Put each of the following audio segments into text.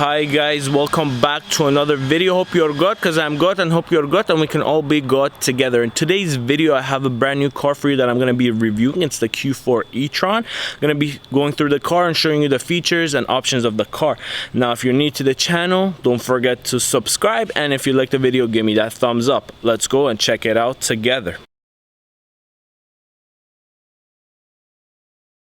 Hi guys, welcome back to another video. Hope you're good, because I'm good, and hope you're good, and we can all be good together. In today's video, I have a brand new car for you that I'm going to be reviewing. It's the Q4 e-tron. I'm going to be going through the car and showing you the features and options of the car. Now, if you're new to the channel, don't forget to subscribe, and if you like the video, give me that thumbs up. Let's go and check it out together.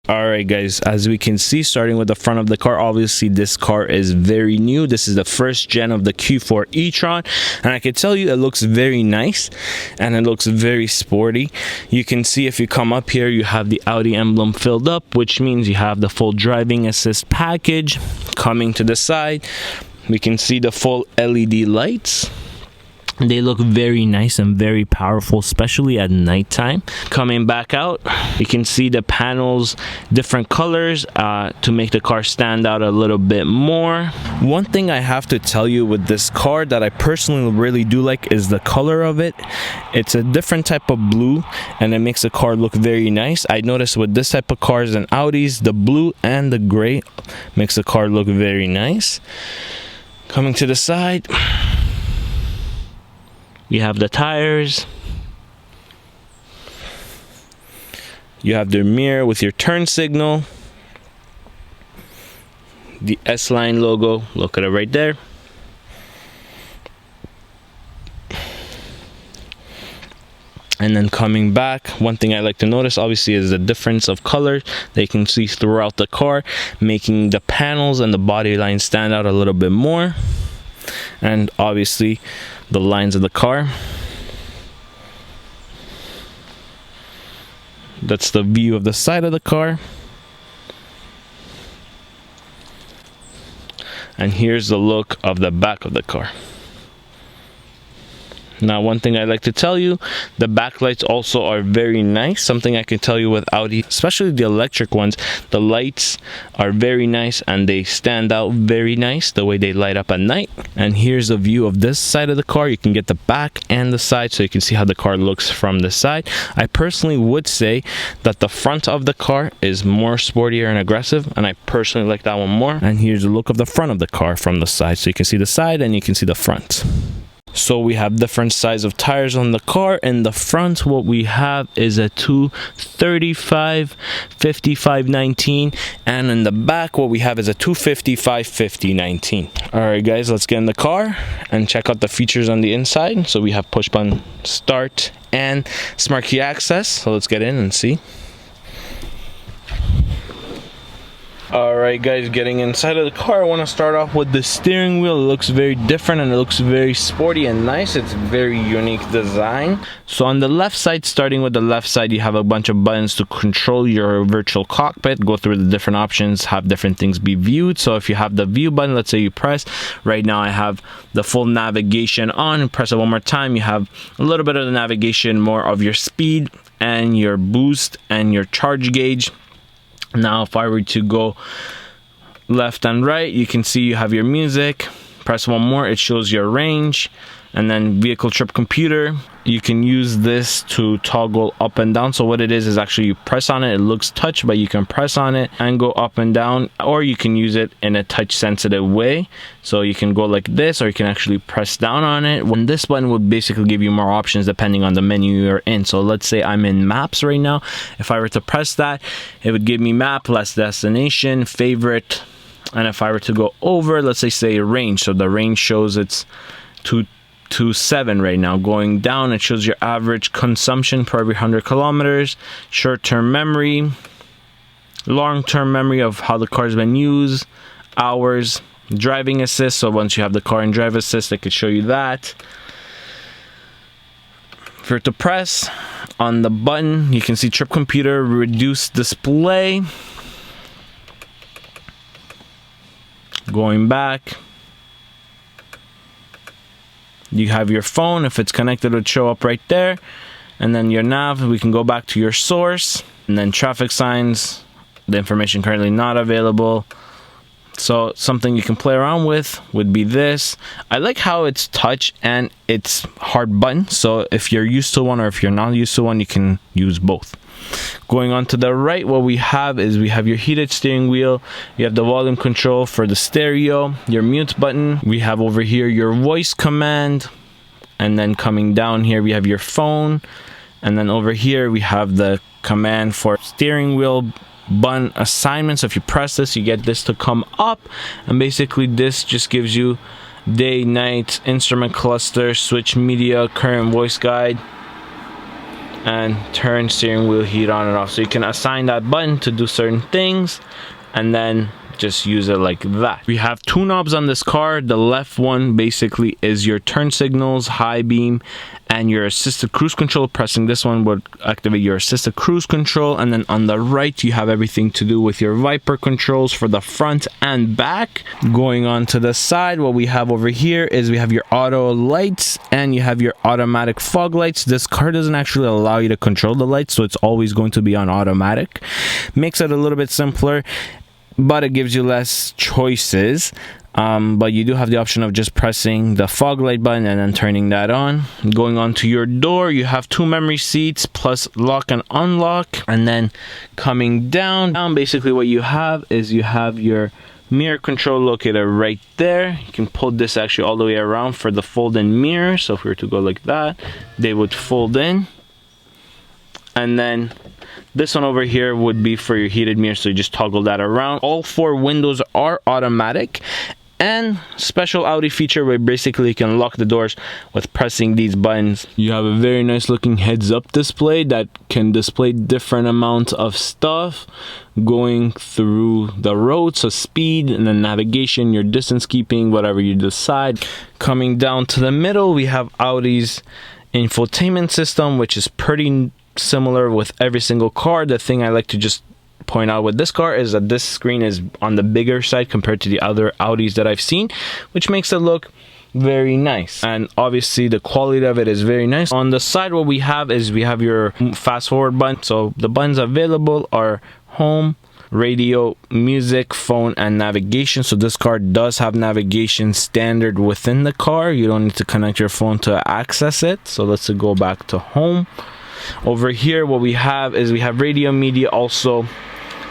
Alright guys, as we can see, starting with the front of the car, obviously this car is very new. This is the first gen of the Q4 e-tron, and I can tell you it looks very nice and it looks very sporty. You can see if you come up here, you have the Audi emblem filled up, which means you have the full driving assist package. Coming to the side, we can see the full LED lights. They look very nice and very powerful, especially at nighttime. Coming back out, you can see the panels, different colors to make the car stand out a little bit more. One thing I have to tell you with this car that I personally really do like is the color of it. It's a different type of blue, and it makes the car look very nice. I noticed with this type of cars and Audis, the blue and the gray makes the car look very nice. Coming to the side, you have the tires, you have the mirror with your turn signal, the S-Line logo, look at it right there. And then coming back, one thing I like to notice obviously is the difference of color that you can see throughout the car, making the panels and the body line stand out a little bit more. And obviously the lines of the car. That's the view of the side of the car. And here's the look of the back of the car. Now, one thing I like to tell you, the backlights also are very nice. Something I can tell you with Audi, especially the electric ones, the lights are very nice and they stand out very nice the way they light up at night. And here's a view of this side of the car. You can get the back and the side, so you can see how the car looks from the side. I personally would say that the front of the car is more sportier and aggressive, and I personally like that one more. And here's the look of the front of the car from the side, so you can see the side and you can see the front. So we have different size of tires on the car. In the front, what we have is a 235 55 19, and in the back what we have is a 255 50 19. All right guys, let's get in the car and check out the features on the inside. So we have push button start and smart key access, so let's get in and see. Alright guys, getting inside of the car, I want to start off with the steering wheel. It looks very different and it looks very sporty and nice. It's very unique design. So on the left side, starting with the left side, you have a bunch of buttons to control your virtual cockpit, go through the different options, have different things be viewed. So if you have the view button, let's say you press, right now I have the full navigation on, press it one more time, you have a little bit of the navigation, more of your speed and your boost and your charge gauge. Now if I were to go left and right, you can see you have your music. Press one more, it shows your range. And then vehicle trip computer, you can use this to toggle up and down. So what it is actually you press on it, it looks touch, but you can press on it and go up and down, or you can use it in a touch sensitive way. So you can go like this, or you can actually press down on it. When this button would basically give you more options depending on the menu you're in. So let's say I'm in maps right now. If I were to press that, it would give me map, last destination, favorite. And if I were to go over, let's say range, so the range shows it's 227 right now. Going down, it shows your average consumption per every 100 kilometers, short-term memory, long-term memory of how the car's been used, hours, driving assist. So once you have the car in drive assist, it could show you that. If you're to press on the button, you can see trip computer, reduce display. Going back, you have your phone. If it's connected, it would show up right there. And then your nav, we can go back to your source. And then traffic signs, the information currently not available. So something you can play around with would be this. I like how it's touch and it's hard button. So if you're used to one or if you're not used to one, you can use both. Going on to the right, what we have is we have your heated steering wheel, you have the volume control for the stereo, your mute button, we have over here your voice command, and then coming down here we have your phone, and then over here we have the command for steering wheel button assignment. So if you press this, you get this to come up, and basically this just gives you day, night, instrument cluster, switch media, current voice guide, and turn steering wheel heat on and off. So you can assign that button to do certain things and then just use it like that. We have two knobs on this car. The left one basically is your turn signals, high beam, and your assisted cruise control. Pressing this one would activate your assisted cruise control, and then on the right you have everything to do with your Viper controls for the front and back. Going on to the side, what we have over here is we have your auto lights and you have your automatic fog lights. This car doesn't actually allow you to control the lights, so it's always going to be on automatic. Makes it a little bit simpler, but it gives you less choices. But you do have the option of just pressing the fog light button and then turning that on. Going on to your door, you have two memory seats plus lock and unlock. And then coming down, basically what you have is you have your mirror control located right there. You can pull this actually all the way around for the fold-in mirror. So if we were to go like that, they would fold in. And then this one over here would be for your heated mirror, so you just toggle that around. All four windows are automatic, and special Audi feature where basically you can lock the doors with pressing these buttons. You have a very nice looking heads-up display that can display different amounts of stuff going through the road, so speed and then navigation, your distance keeping, whatever you decide. Coming down to the middle, we have Audi's infotainment system, which is pretty similar with every single car. The thing I like to just point out with this car is that this screen is on the bigger side compared to the other Audis that I've seen, which makes it look very nice, and obviously the quality of it is very nice. On the side, what we have is we have your fast forward button. So the buttons available are home, radio, music, phone, and navigation. So this car does have navigation standard within the car. You don't need to connect your phone to access it. So let's go back to home. Over here, what we have is we have radio, media, also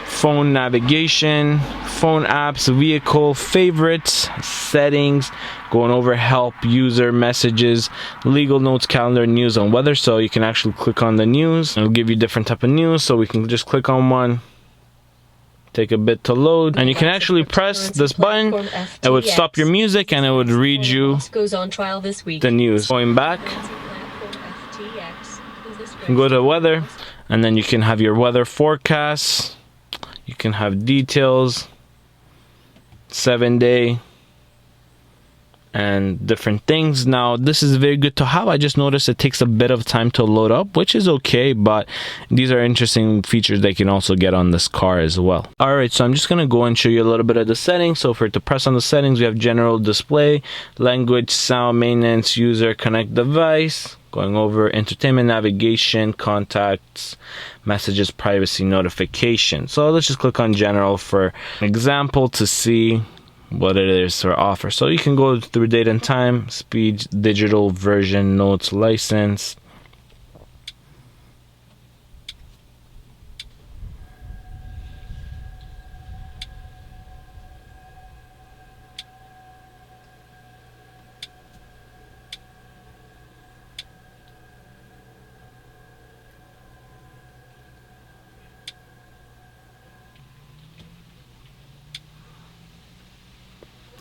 phone, navigation, phone apps, vehicle, favorites, settings, going over help, user, messages, legal notes, calendar, news, and weather. So you can actually click on the news, it'll give you different type of news. So we can just click on one, take a bit to load, and you can actually press this button. It would stop your music and it would read you the news. Going back, go to weather, and then you can have your weather forecasts, you can have details, 7-day, and different things. Now this is very good to have. I just noticed it takes a bit of time to load up, which is okay, but these are interesting features they can also get on this car as well. Alright, so I'm just going to go and show you a little bit of the settings. So for to press on the settings, we have general display, language, sound, maintenance, user, connect device. Going over entertainment, navigation, contacts, messages, privacy, notification. So let's just click on general for an example to see what it is for offer. So you can go through date and time, speed, digital version, notes, license.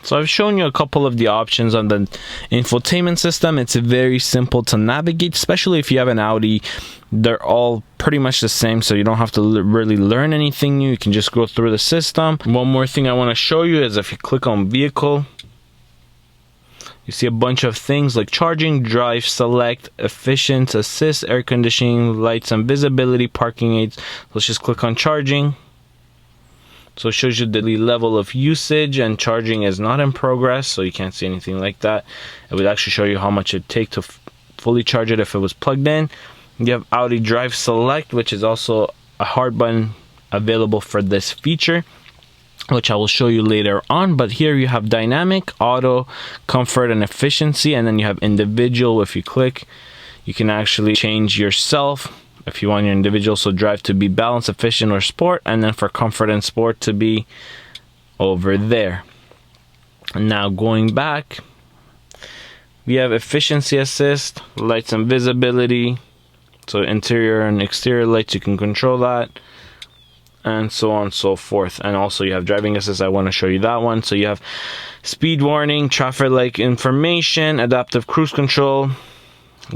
So I've shown you a couple of the options on the infotainment system. It's very simple to navigate, especially if you have an Audi. They're all pretty much the same, so you don't have to really learn anything new. You can just go through the system. One more thing I want to show you is if you click on vehicle, you see a bunch of things like charging, drive, select, efficient, assist, air conditioning, lights and visibility, parking aids. Let's just click on charging. So it shows you the level of usage, and charging is not in progress, so you can't see anything like that. It would actually show you how much it'd take to fully charge it if it was plugged in. You have Audi Drive Select, which is also a hard button available for this feature, which I will show you later on. But here you have dynamic, auto, comfort, and efficiency, and then you have individual. If you click, you can actually change yourself if you want your individual, so drive to be balanced, efficient, or sport, and then for comfort and sport to be over there. Now going back, we have efficiency assist, lights and visibility, so interior and exterior lights, you can control that, and so on and so forth. And also you have driving assist, I want to show you that one. So you have speed warning, traffic light information, adaptive cruise control,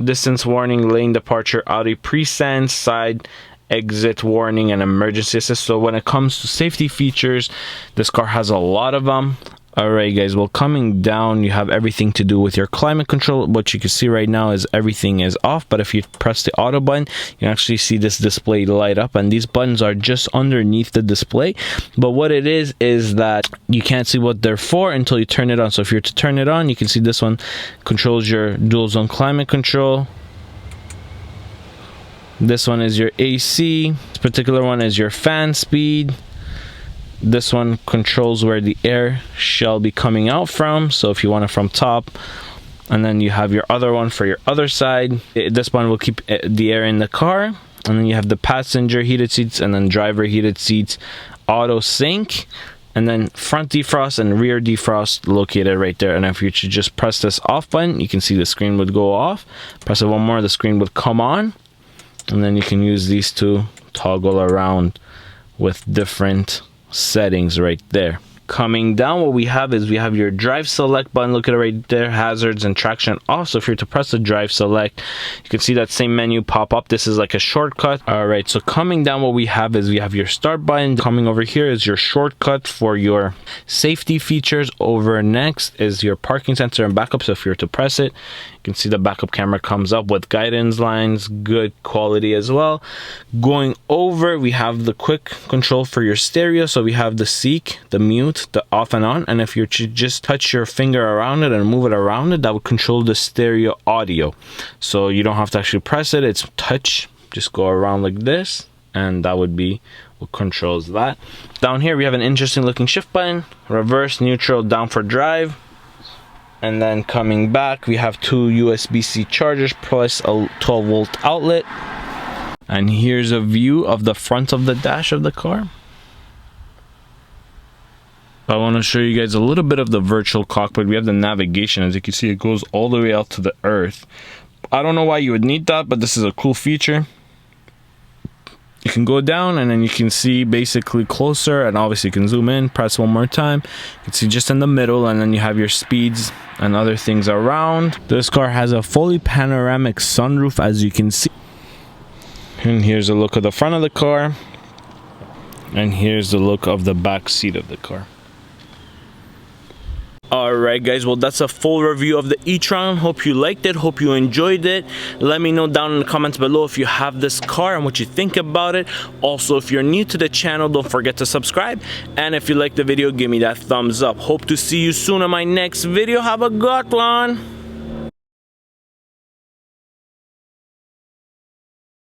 distance warning, lane departure, Audi pre-sense, side exit warning, and emergency assist. So when it comes to safety features, this car has a lot of them. Alright guys, well, coming down, you have everything to do with your climate control. What you can see right now is everything is off, but if you press the auto button, you can actually see this display light up, and these buttons are just underneath the display. But what it is that you can't see what they're for until you turn it on. So if you're to turn it on, you can see this one controls your dual zone climate control. This one is your AC. This particular one is your fan speed. This one controls where the air shall be coming out from, so if you want it from top. And then you have your other one for your other side. This one will keep the air in the car. And then you have the passenger heated seats, and then driver heated seats, auto sync, and then front defrost and rear defrost located right there. And if you should just press this off button, you can see the screen would go off. Press it one more, the screen would come on, and then you can use these to toggle around with different settings right there. Coming down, what we have is we have your drive select button. Look at it right there, hazards and traction off. So if you're to press the drive select, you can see that same menu pop up. This is like a shortcut. All right, so coming down, what we have is we have your start button. Coming over here is your shortcut for your safety features. Over next is your parking sensor and backup. So if you're to press it, you can see the backup camera comes up with guidance lines, good quality as well. Going over, we have the quick control for your stereo. So we have the seek, the mute, the off and on, and if you just touch your finger around it and move it around it, that would control the stereo audio. So you don't have to actually press it, it's touch, just go around like this, and that would be what controls that. Down here we have an interesting looking shift button, reverse, neutral, down for drive. And then coming back, we have two USB-C chargers plus a 12-volt outlet. And here's a view of the front of the dash of the car. I want to show you guys a little bit of the virtual cockpit. We have the navigation. As you can see, it goes all the way out to the earth. I don't know why you would need that, but this is a cool feature. You can go down and then you can see basically closer, and obviously you can zoom in, press one more time. You can see just in the middle, and then you have your speeds and other things around. This car has a fully panoramic sunroof, as you can see. And here's a look of the front of the car. And here's the look of the back seat of the car. Alright guys, well, that's a full review of the e-tron. Hope you liked it, hope you enjoyed it. Let me know down in the comments below if you have this car and what you think about it. Also, if you're new to the channel, don't forget to subscribe, and if you like the video, give me that thumbs up. Hope to see you soon on my next video. Have a good one.